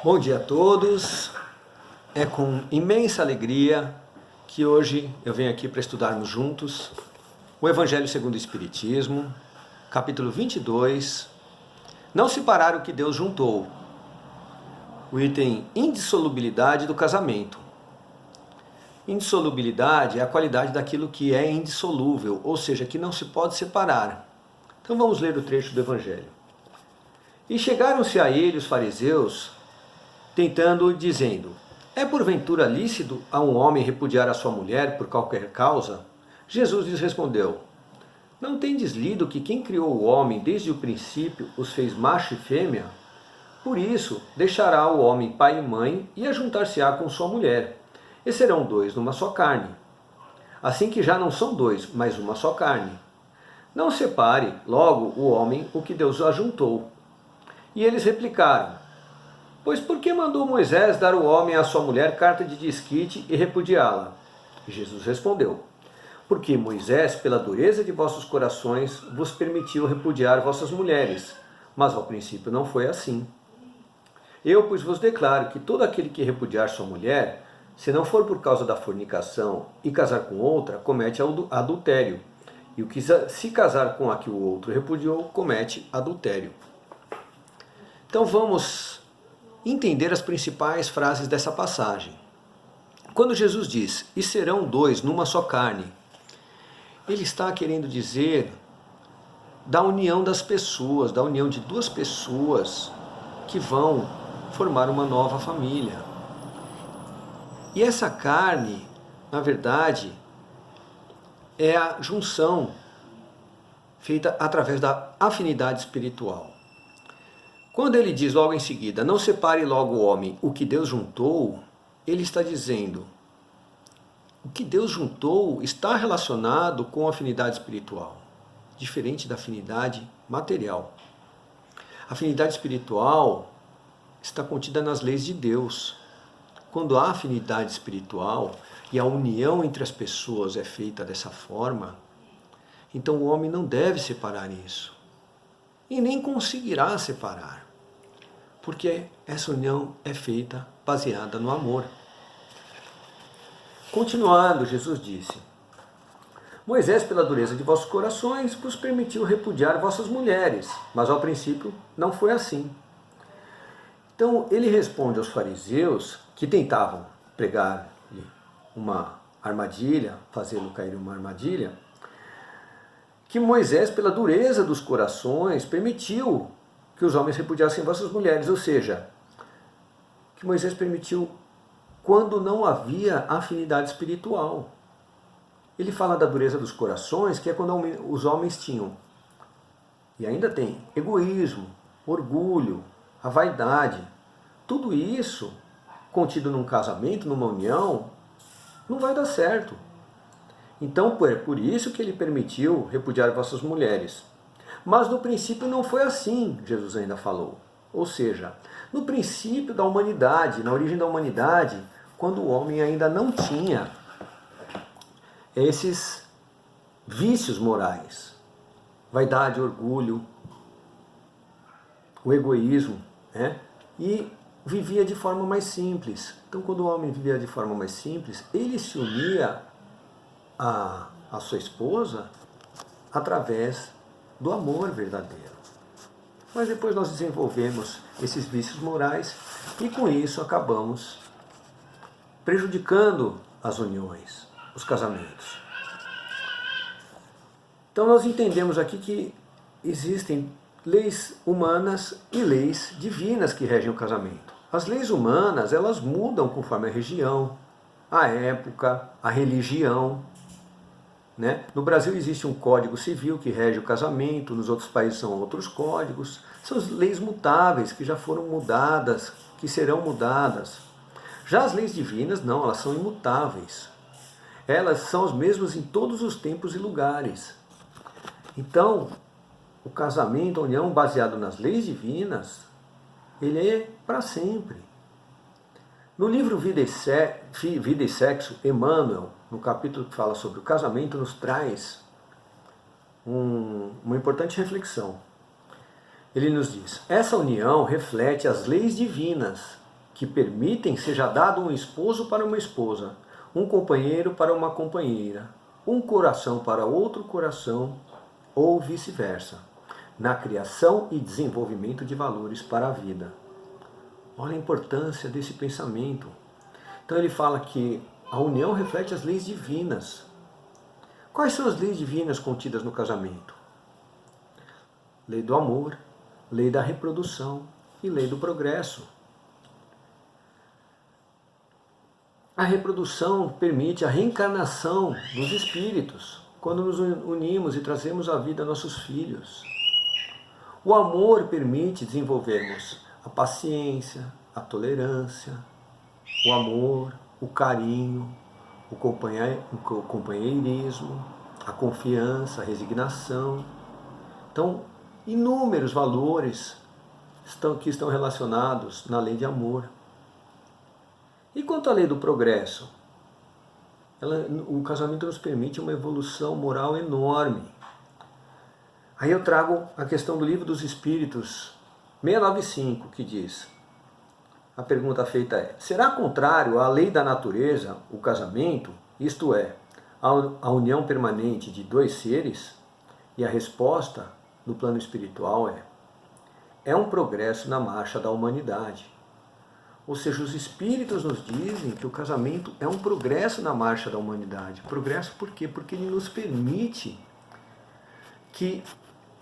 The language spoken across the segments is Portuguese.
Bom dia a todos. É com imensa alegria que hoje eu venho aqui para estudarmos juntos o Evangelho segundo o Espiritismo, capítulo 22, Não separar o que Deus juntou, o item indissolubilidade do casamento. Indissolubilidade é a qualidade daquilo que é indissolúvel, ou seja, que não se pode separar. Então vamos ler o trecho do Evangelho. E chegaram-se a ele os fariseus, tentando, dizendo: é porventura lícito a um homem repudiar a sua mulher por qualquer causa? Jesus lhes respondeu: não tendes lido que quem criou o homem desde o princípio os fez macho e fêmea? Por isso deixará o homem pai e mãe e ajuntar-se-á com sua mulher, e serão dois numa só carne. Assim que já não são dois, mas uma só carne. Não separe, logo, o homem o que Deus ajuntou. E eles replicaram: pois por que mandou Moisés dar ao homem à sua mulher carta de desquite e repudiá-la? E Jesus respondeu: porque Moisés, pela dureza de vossos corações, vos permitiu repudiar vossas mulheres, mas ao princípio não foi assim. Eu, pois, vos declaro que todo aquele que repudiar sua mulher, se não for por causa da fornicação e casar com outra, comete adultério. E o que se casar com a que o outro repudiou, comete adultério. Então vamos entender as principais frases dessa passagem. Quando Jesus diz, e serão dois numa só carne, ele está querendo dizer da união das pessoas, da união de duas pessoas que vão formar uma nova família. E essa carne, na verdade, é a junção feita através da afinidade espiritual. Quando ele diz logo em seguida, não separe logo o homem o que Deus juntou, ele está dizendo, o que Deus juntou está relacionado com a afinidade espiritual, diferente da afinidade material. A afinidade espiritual está contida nas leis de Deus. Quando há afinidade espiritual e a união entre as pessoas é feita dessa forma, então o homem não deve separar isso. E nem conseguirá separar, porque essa união é feita baseada no amor. Continuando, Jesus disse: Moisés, pela dureza de vossos corações, vos permitiu repudiar vossas mulheres, mas ao princípio não foi assim. Então ele responde aos fariseus que tentavam pregar-lhe uma armadilha, fazê-lo cair em uma armadilha, que Moisés, pela dureza dos corações, permitiu que os homens repudiassem vossas mulheres, ou seja, que Moisés permitiu quando não havia afinidade espiritual. Ele fala da dureza dos corações, que é quando os homens tinham, e ainda tem, egoísmo, orgulho, a vaidade. Tudo isso, contido num casamento, numa união, não vai dar certo. Então, é por isso que ele permitiu repudiar vossas mulheres. Mas no princípio não foi assim, Jesus ainda falou. Ou seja, no princípio da humanidade, na origem da humanidade, quando o homem ainda não tinha esses vícios morais, vaidade, orgulho, o egoísmo, e vivia de forma mais simples. Então, quando o homem vivia de forma mais simples, ele se unia a sua esposa através do amor verdadeiro. Mas depois nós desenvolvemos esses vícios morais e com isso acabamos prejudicando as uniões, os casamentos. Então nós entendemos aqui que existem leis humanas e leis divinas que regem o casamento. As leis humanas, elas mudam conforme a região, a época, a religião. No Brasil existe um código civil que rege o casamento, nos outros países são outros códigos. São as leis mutáveis que já foram mudadas, que serão mudadas. Já as leis divinas, não, elas são imutáveis. Elas são as mesmas em todos os tempos e lugares. Então, o casamento, a união baseado nas leis divinas, ele é para sempre. No livro Vida e Sexo, Emmanuel, no capítulo que fala sobre o casamento, nos traz uma importante reflexão. Ele nos diz, essa união reflete as leis divinas que permitem seja dado um esposo para uma esposa, um companheiro para uma companheira, um coração para outro coração, ou vice-versa, na criação e desenvolvimento de valores para a vida. Olha a importância desse pensamento. Então ele fala que a união reflete as leis divinas. Quais são as leis divinas contidas no casamento? Lei do amor, lei da reprodução e lei do progresso. A reprodução permite a reencarnação dos espíritos, quando nos unimos e trazemos à vida nossos filhos. O amor permite desenvolvermos a paciência, a tolerância, o amor, o carinho, o companheirismo, a confiança, a resignação. Então, inúmeros valores que estão relacionados na lei de amor. E quanto à lei do progresso? O casamento nos permite uma evolução moral enorme. Aí eu trago a questão do Livro dos Espíritos, 695, que diz, a pergunta feita é, será contrário à lei da natureza o casamento, isto é, a união permanente de dois seres? E a resposta no plano espiritual é um progresso na marcha da humanidade. Ou seja, os espíritos nos dizem que o casamento é um progresso na marcha da humanidade. Progresso por quê? Porque ele nos permite que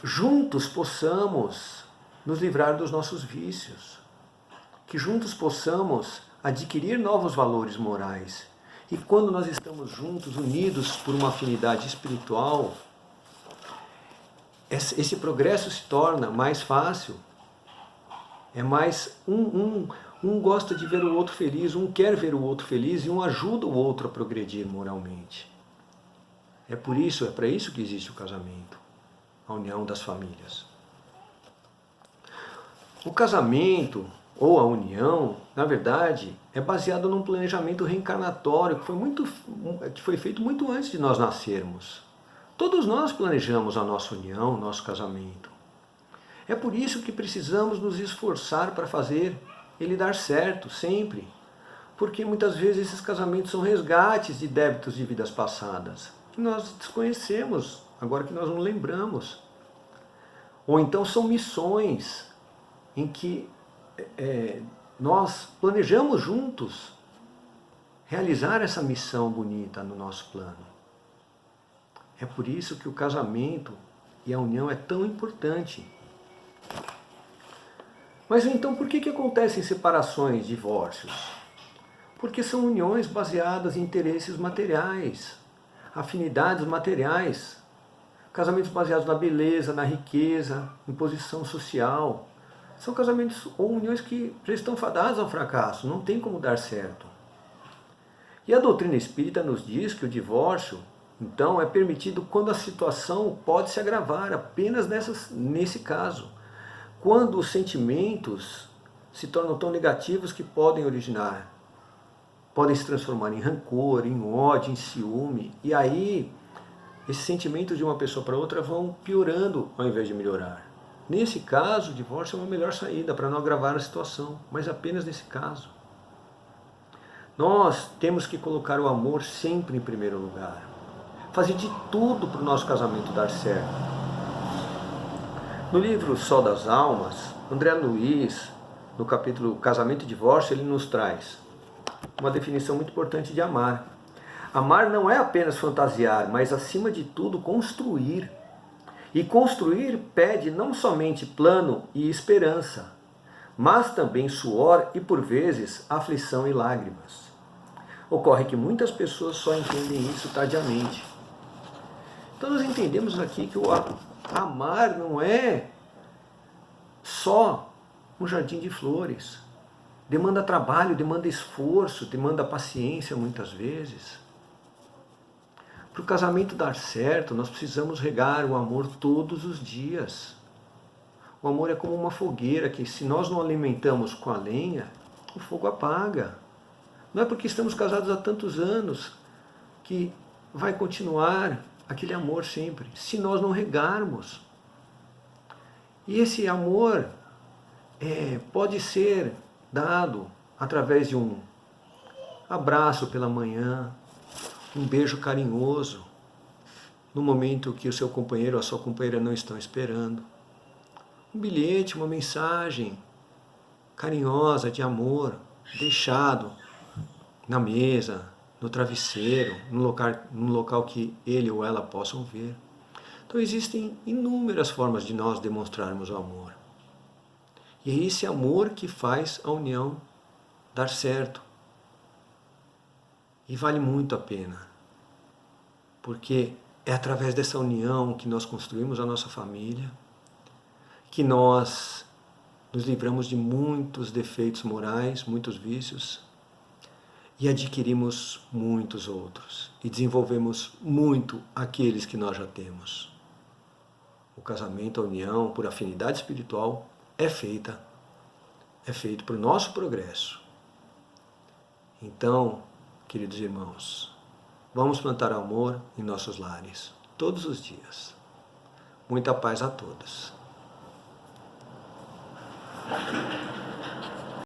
juntos possamos nos livrar dos nossos vícios, que juntos possamos adquirir novos valores morais. E quando nós estamos juntos, unidos por uma afinidade espiritual, esse progresso se torna mais fácil. É mais um gosta de ver o outro feliz, um quer ver o outro feliz e um ajuda o outro a progredir moralmente. É para isso que existe o casamento, a união das famílias. O casamento ou a união, na verdade, é baseado num planejamento reencarnatório que foi feito muito antes de nós nascermos. Todos nós planejamos a nossa união, o nosso casamento. É por isso que precisamos nos esforçar para fazer ele dar certo, sempre. Porque muitas vezes esses casamentos são resgates de débitos de vidas passadas, que nós desconhecemos, agora que nós não lembramos. Ou então são missões em que nós planejamos juntos realizar essa missão bonita no nosso plano. É por isso que o casamento e a união é tão importante. Mas então por que acontecem separações, divórcios? Porque são uniões baseadas em interesses materiais, afinidades materiais, casamentos baseados na beleza, na riqueza, em posição social. São casamentos ou uniões que já estão fadadas ao fracasso, não tem como dar certo. E a doutrina espírita nos diz que o divórcio, então, é permitido quando a situação pode se agravar, apenas nesse caso. Quando os sentimentos se tornam tão negativos que podem se transformar em rancor, em ódio, em ciúme. E aí, esses sentimentos de uma pessoa para outra vão piorando ao invés de melhorar. Nesse caso, o divórcio é uma melhor saída para não agravar a situação, mas apenas nesse caso. Nós temos que colocar o amor sempre em primeiro lugar. Fazer de tudo para o nosso casamento dar certo. No livro Sol das Almas, André Luiz, no capítulo Casamento e Divórcio, ele nos traz uma definição muito importante de amar. Amar não é apenas fantasiar, mas acima de tudo construir. E construir pede não somente plano e esperança, mas também suor e, por vezes, aflição e lágrimas. Ocorre que muitas pessoas só entendem isso tardiamente. Então nós entendemos aqui que o amar não é só um jardim de flores. Demanda trabalho, demanda esforço, demanda paciência muitas vezes. Para o casamento dar certo, nós precisamos regar o amor todos os dias. O amor é como uma fogueira que, se nós não alimentamos com a lenha, o fogo apaga. Não é porque estamos casados há tantos anos que vai continuar aquele amor sempre, se nós não regarmos. E esse amor pode ser dado através de um abraço pela manhã, um beijo carinhoso, no momento que o seu companheiro ou a sua companheira não estão esperando. Um bilhete, uma mensagem carinhosa, de amor, deixado na mesa, no travesseiro, num local que ele ou ela possam ver. Então existem inúmeras formas de nós demonstrarmos o amor. E é esse amor que faz a união dar certo. E vale muito a pena. Porque é através dessa união que nós construímos a nossa família, que nós nos livramos de muitos defeitos morais, muitos vícios, e adquirimos muitos outros. E desenvolvemos muito aqueles que nós já temos. O casamento, a união, por afinidade espiritual, é feito para o nosso progresso. Então, queridos irmãos, vamos plantar amor em nossos lares, todos os dias. Muita paz a todos.